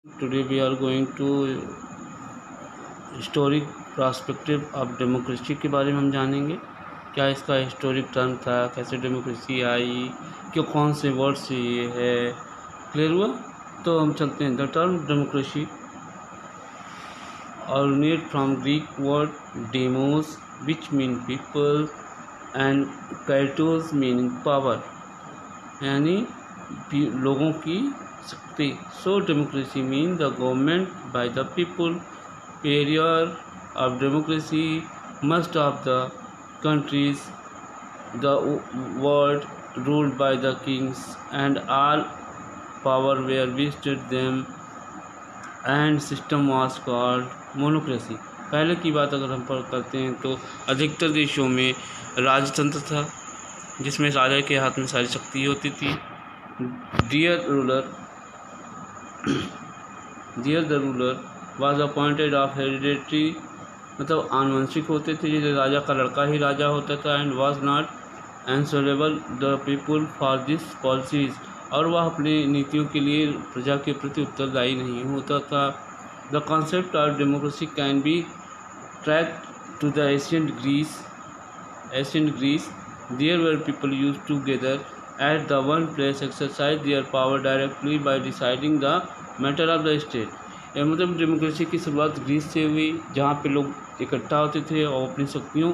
Today we are going to historic perspective of democracy के बारे में हम जानेंगे। क्या इसका हिस्टोरिक टर्म था, कैसे डेमोक्रेसी आई, क्यों, कौन से वर्ड से ये है, क्लियर हुआ। तो हम चलते हैं। The term democracy originated from Greek word demos which mean people and kratos meaning power, यानी लोगों की शक्ति। So democracy mean the government by the people. Prior of democracy must of the countries the world ruled by the kings and all power were vested them and system was called monocracy। पहले की बात अगर हम करते हैं तो अधिकतर देशों में राजतंत्र था जिसमें राजा के हाथ में सारी शक्ति होती थी। Dear the ruler was appointed of hereditary, मतलब आनुवंशिक होते थे, जैसे राजा का लड़का ही राजा होता था। And was not answerable the people for this policies, और वह अपनी नीतियों के लिए प्रजा के प्रति उत्तरदायी नहीं होता था। The concept of democracy can be track to the ancient Greece. There were people use to gather at the one place exercise their power directly by deciding the matter of the state। मतलब democracy की शुरुआत Greece से हुई, जहाँ पे लोग इकट्ठा होते थे और अपनी शक्तियों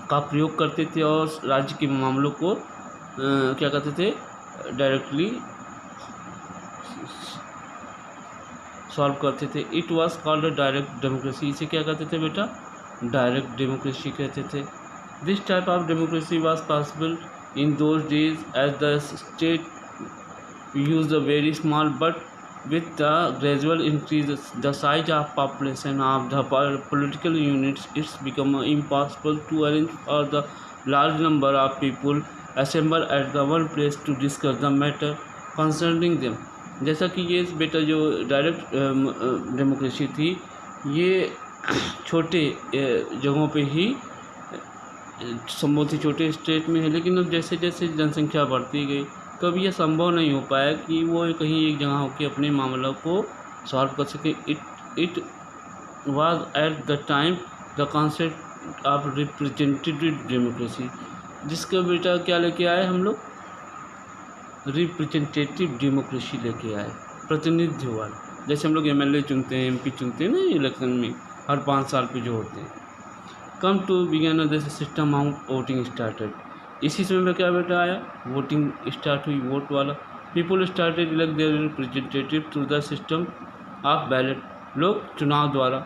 का प्रयोग करते थे और राज्य के मामलों को क्या कहते थे, डायरेक्टली सॉल्व करते थे। It was called direct democracy. इसे क्या कहते थे बेटा, डायरेक्ट डेमोक्रेसी कहते थे। This type of democracy was possible in those days as the state used a very small, but with the gradual increase the size of population of the political units it's become impossible to arrange for the large number of people assemble at the one place to discuss the matter concerning them। जैसा कि ये बेटा जो direct democracy थी ये छोटे जगहों पे ही संभव थी, छोटे स्टेट में है। लेकिन अब जैसे जैसे जनसंख्या बढ़ती गई तो अब यह संभव नहीं हो पाया कि वो कहीं एक जगह होकर अपने मामलों को सॉल्व कर सके। It was at the time the concept of representative democracy, जिसका बेटा क्या लेके आए हम लोग, रिप्रेजेंटेटिव डेमोक्रेसी लेके आए, प्रतिनिधि वाला। जैसे हम लोग MLA चुनते हैं, MP चुनते हैं ना इलेक्शन में, हर 5 साल पे जो होते हैं। कम टू बिगेन जैसे सिस्टम ऑफ वोटिंग स्टार्टेड, इसी समय में क्या बेटा आया, वोटिंग स्टार्ट हुई, वोट वाला। People started elect their representative through the system of ballot. लोग चुनाव द्वारा,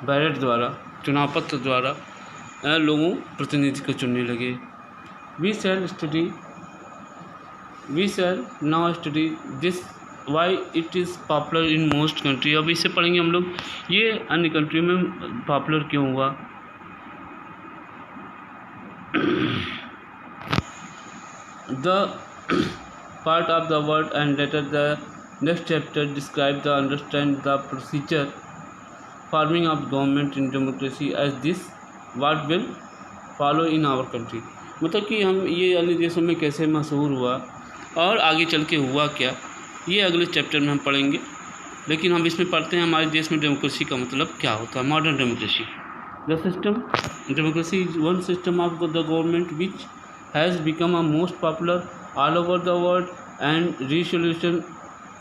बैलेट द्वारा, चुनाव पत्र द्वारा लोगों प्रतिनिधि को चुनने लगे। We shall now study this why it is popular in most country. अब इसे पढ़ेंगे हम लोग, ये अन्य कंट्रियों में पॉपुलर क्यों हुआ। The part of the word and letter the next chapter describe the understand the procedure forming of government in democracy as this what will follow in our country. मतलब कि हम ये अन्य देशों में कैसे मशहूर हुआ और आगे चल के हुआ क्या, ये अगले चैप्टर में हम पढ़ेंगे। लेकिन हम इसमें पढ़ते हैं हमारे देश में डेमोक्रेसी का मतलब क्या होता है। Modern democracy, the system democracy is one system of the government which has become a most popular all over the world and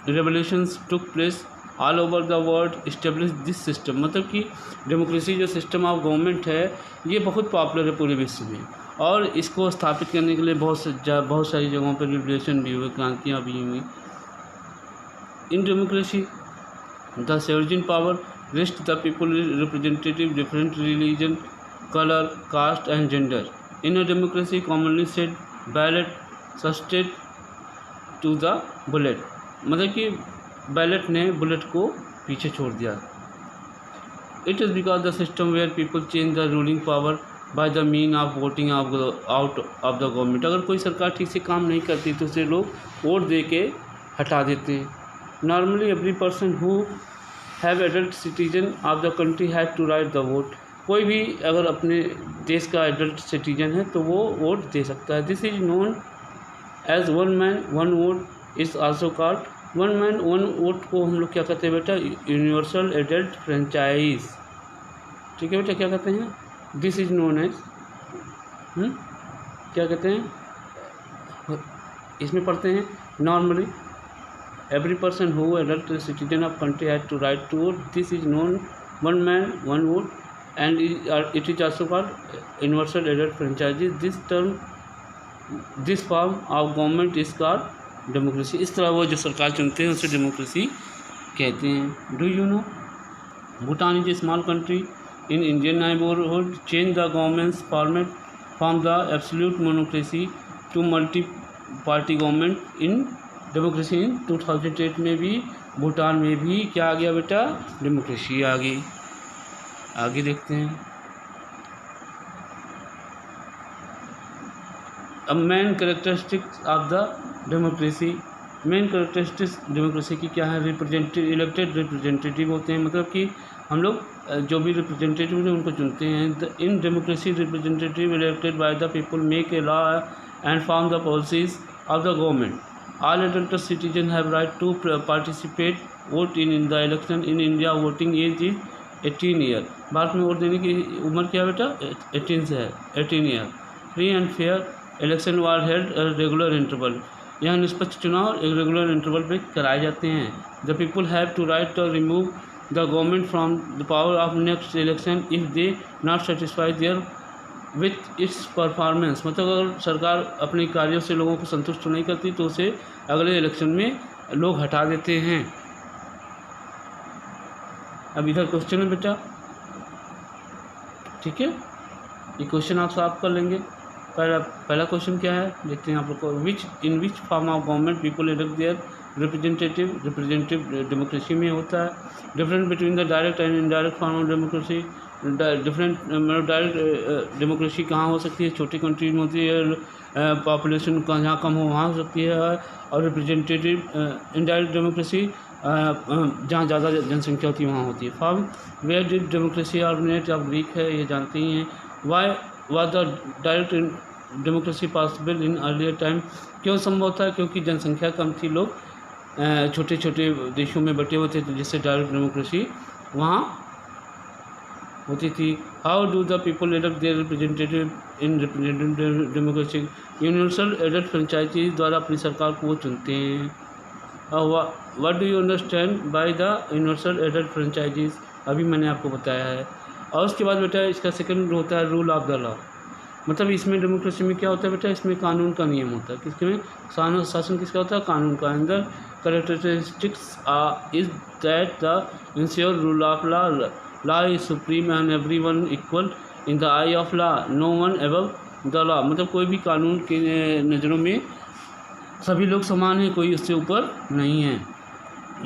revolutions took place all over the world establish this system. मतलब कि democracy जो system of government है ये बहुत popular है पूरे विश्व में, और इसको स्थापित करने के लिए बहुत सारी जगहों पर रिवोल्यूशन भी हुए, क्रांतियाँ भी हुई। In democracy, the sovereign power rests the people representative different religion, color, caste and gender. In a democracy, commonly said, ballot substitute to the bullet। मतलब कि बैलेट ने बुलेट को पीछे छोड़ दिया। It is because the system where people change the ruling power by the mean of voting out of the government। अगर कोई सरकार ठीक से काम नहीं करती तो उसे लोग वोट दे के हटा देते हैं। Normally every person who have adult citizen of the country have to write the vote। कोई भी अगर अपने देश का एडल्ट सिटीजन है तो वो वोट दे सकता है। This is known as one man one vote is also called one man one vote को हम लोग क्या कहते हैं बेटा, यूनिवर्सल एडल्ट फ्रेंचाइज, ठीक है बेटा, क्या कहते हैं, दिस इज नोन एज, क्या कहते हैं, इसमें पढ़ते हैं normally every person who adult citizen of country has to right to vote. This is known one man one vote, and it is also called universal adult franchise. This form of government is called democracy. इस तरह वो जो सरकार चुनते हैं उसे democracy कहते हैं. Do you know Bhutan is a small country in Indian neighborhood. Change the government's format from the absolute monocracy to multi-party government in democracy in 2008 में भी भूटान में भी क्या आ गया बेटा, डेमोक्रेसी आ गई. आगे देखते हैं. अब main characteristics of the democracy. Main characteristics democracy की क्या है, रिप्रेजेंटेटिव, इलेक्टेड रिप्रेजेंटेटिव होते हैं, मतलब कि हम लोग जो भी रिप्रेजेंटेटिव हैं उनको चुनते हैं. In democracy representative elected by the people make a law and form the policies of the government. All adult citizens have right to participate, vote in the election. In India, voting age is 18 year. Bharat में vote देने की उम्र क्या बेटा, 18 से है, 18 year. Free and fair election war held regular interval. यहाँ निष्पक्ष चुनाव एक रेगुलर इंटरवल पे कराए जाते हैं. The people have to right to remove the government from the power of next election if they not satisfy their with its performance. मतलब अगर सरकार अपने कार्यों से लोगों को संतुष्ट नहीं करती तो उसे अगले इलेक्शन में लोग हटा देते हैं. अब इधर क्वेश्चन है बेटा, ठीक है, ये क्वेश्चन आप सॉल्व कर लेंगे. पहला क्वेश्चन क्या है देखते हैं आप लोग को. In which form of government people elect their representative democracy में होता है. Difference between the direct and indirect form of democracy. Different मतलब डायरेक्ट डेमोक्रेसी कहाँ हो सकती है, छोटी कंट्री में होती है, पॉपुलेशन जहाँ कम हो वहाँ हो सकती है, और रिप्रेजेंटेटिव इनडायरेक्ट डेमोक्रेसी जहाँ ज़्यादा जनसंख्या होती है वहाँ होती है. From where did democracy originate of Greek है, ये जानते ही हैं. Why was the direct democracy possible in earlier time. क्यों संभव था, क्योंकि जनसंख्या कम थी, लोग छोटे छोटे देशों में बटे हुए थे, जिससे डायरेक्ट डेमोक्रेसी वहाँ होती थी. How do the people elect their representative in representative democracy. Universal adult franchises द्वारा अपनी सरकार को वो चुनते हैं. What do you understand by the universal adult franchises, अभी मैंने आपको बताया है. और उसके बाद बेटा इसका सेकंड होता है रूल ऑफ द लॉ. मतलब इसमें डेमोक्रेसी में क्या होता है बेटा, इसमें कानून का नियम होता है. किसके में शासन किसका होता है, कानून का. अंदर characteristics is that the ensure rule of law. Law is supreme and everyone equal in the eye of law. No one above the law. मतलब कोई भी कानून के नज़रों में सभी लोग समान हैं, कोई उससे ऊपर नहीं है.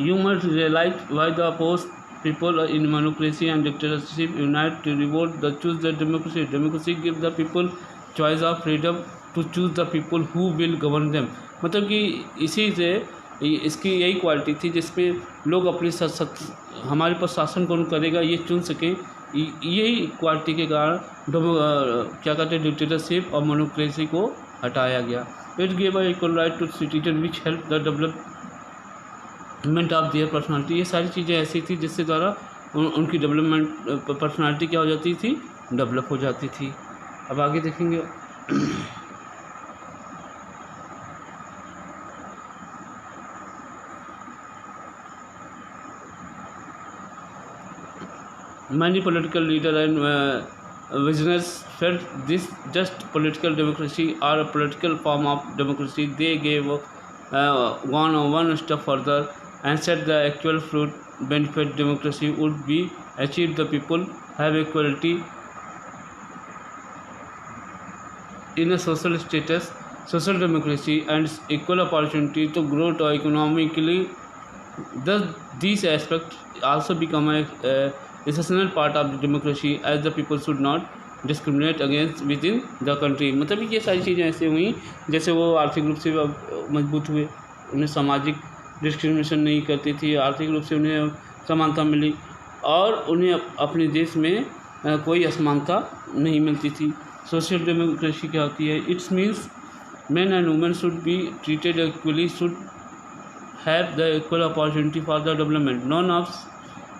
You must realize why the opposed people in monocracy and dictatorship unite to revolt the choose the democracy. Democracy gives the people choice of freedom to choose the people who will govern them. मतलब कि इसी से इसकी यही quality थी जिसमें लोग अपने हमारे पर शासन कौन करेगा ये चुन सकें. यही क्वालिटी के कारण क्या कहते हैं डिक्टेटरशिप और मोनोक्रेसी को हटाया गया. It give equal right to citizen which help the development of their personality. ये सारी चीज़ें ऐसी थी जिससे द्वारा उनकी डेवलपमेंट पर्सनालिटी क्या हो जाती थी, डेवलप हो जाती थी. अब आगे देखेंगे. Many political leaders and visionaries felt this just political democracy or a political form of democracy. They gave gone one step further and said the actual fruit benefit democracy would be achieved. The people have equality in a social status, social democracy, and equal opportunity to grow to economically. Thus, these aspects also become a essential part of the democracy as the people should not discriminate against within the country. मतलब ये सारी चीज़ें ऐसे हुई जैसे वो आर्थिक रूप से मजबूत हुए, उन्हें सामाजिक डिस्क्रिमिनेशन नहीं करती थी, आर्थिक रूप से उन्हें समानता मिली और उन्हें अपने देश में कोई असमानता नहीं मिलती थी. सोशल डेमोक्रेसी क्या होती है, it's means men and women should be treated equally, should have the equal opportunity for the development. None of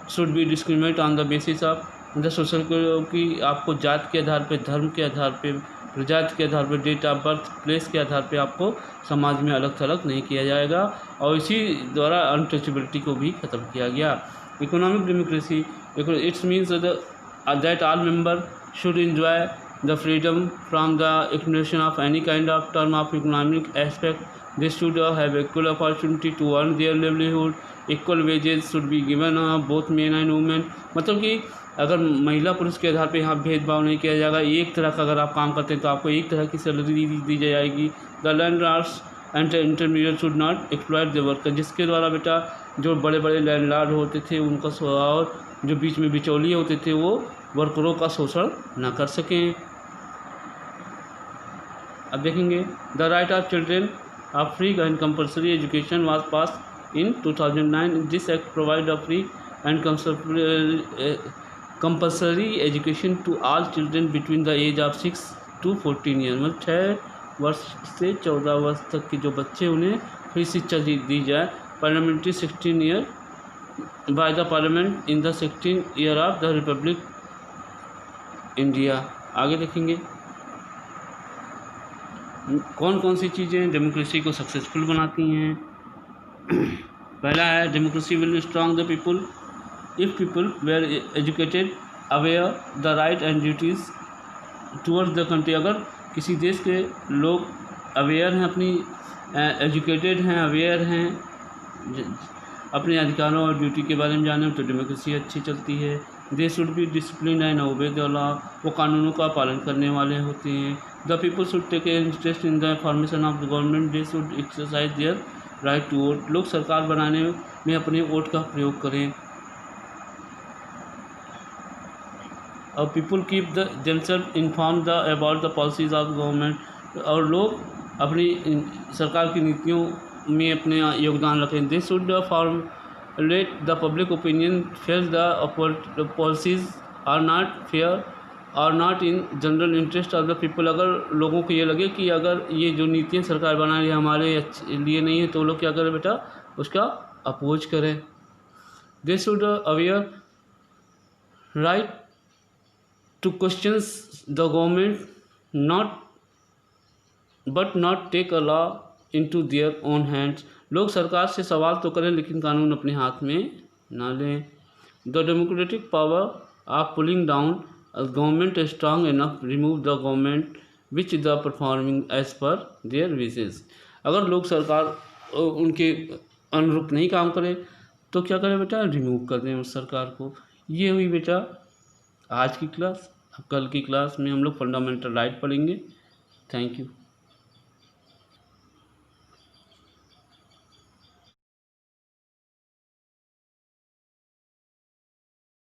should be discriminated on the basis of the social, कि आपको जात के आधार पे, धर्म के आधार पे, प्रजाति के आधार पे, डेट ऑफ बर्थ, प्लेस के आधार पे आपको समाज में अलग थलग नहीं किया जाएगा। और इसी द्वारा अनटचेबिलिटी को भी ख़त्म किया गया। Economic democracy, it's means that all member should enjoy the freedom from the accumulation of any kind of term of economic aspect. They should have equal opportunity to earn their livelihood. Equal wages should be given both men and women. मतलब कि अगर महिला पुरुष के आधार पे यहाँ भेदभाव नहीं किया जाएगा। एक तरह का अगर आप काम करते हैं तो आपको एक तरह की सैलरी दी जाएगी। The landlords and intermediate should not exploit the worker, जिसके द्वारा बेटा जो बड़े बड़े लैंडलॉर्ड होते थे उनका और जो बीच में बिचौलिए होते थे वो वर्करों का शोषण न कर सकें। अब देखेंगे the right of children of free and compulsory education was pass in 2009। This act provide a free and compulsory education to all children between the age of 6 to 14 year, मतलब 6 वर्ष से 14 वर्ष तक के जो बच्चे उन्हें फ्री शिक्षा दी जाए। Parliamentary 16 year by the parliament in the 16th year of the Republic India. आगे देखेंगे कौन कौन सी चीज़ें डेमोक्रेसी को सक्सेसफुल बनाती हैं। पहला है democracy will strong the people if people were educated aware the right and duties towards the country. अगर किसी देश के लोग अवेयर हैं, अपनी एजुकेटेड हैं, अवेयर हैं, अपने अधिकारों और ड्यूटी के बारे में जाने, तो डेमोक्रेसी अच्छी चलती है। They should be discipline and obey the law, वो कानूनों का पालन करने वाले होते हैं। The people should take interest in the formation of the government, they should exercise their right to vote, लोग सरकार बनाने में अपने वोट का प्रयोग करें। और people keep the themself inform the about the policies of government, और लोग अपनी सरकार की नीतियों में अपने योगदान रखें। They should formulate the public opinion fair the policies are not fair और not in general interest of the people. अगर लोगों को ये लगे कि अगर ये जो नीतियाँ सरकार बना रही है हमारे लिए नहीं है, तो लोग क्या करें बेटा, उसका अपोज करें। They should aware right to questions the government but not take a law into their own hands, लोग सरकार से सवाल तो करें लेकिन कानून अपने हाथ में ना लें। The democratic power of pulling down government strong enough remove the government which the performing as per their wishes. अगर लोग सरकार उनके अनुरूप नहीं काम करे तो क्या करें बेटा, रिमूव कर दें उस सरकार को। ये हुई बेटा आज की क्लास। कल की क्लास में हम लोग फंडामेंटल राइट पढ़ेंगे। Thank you.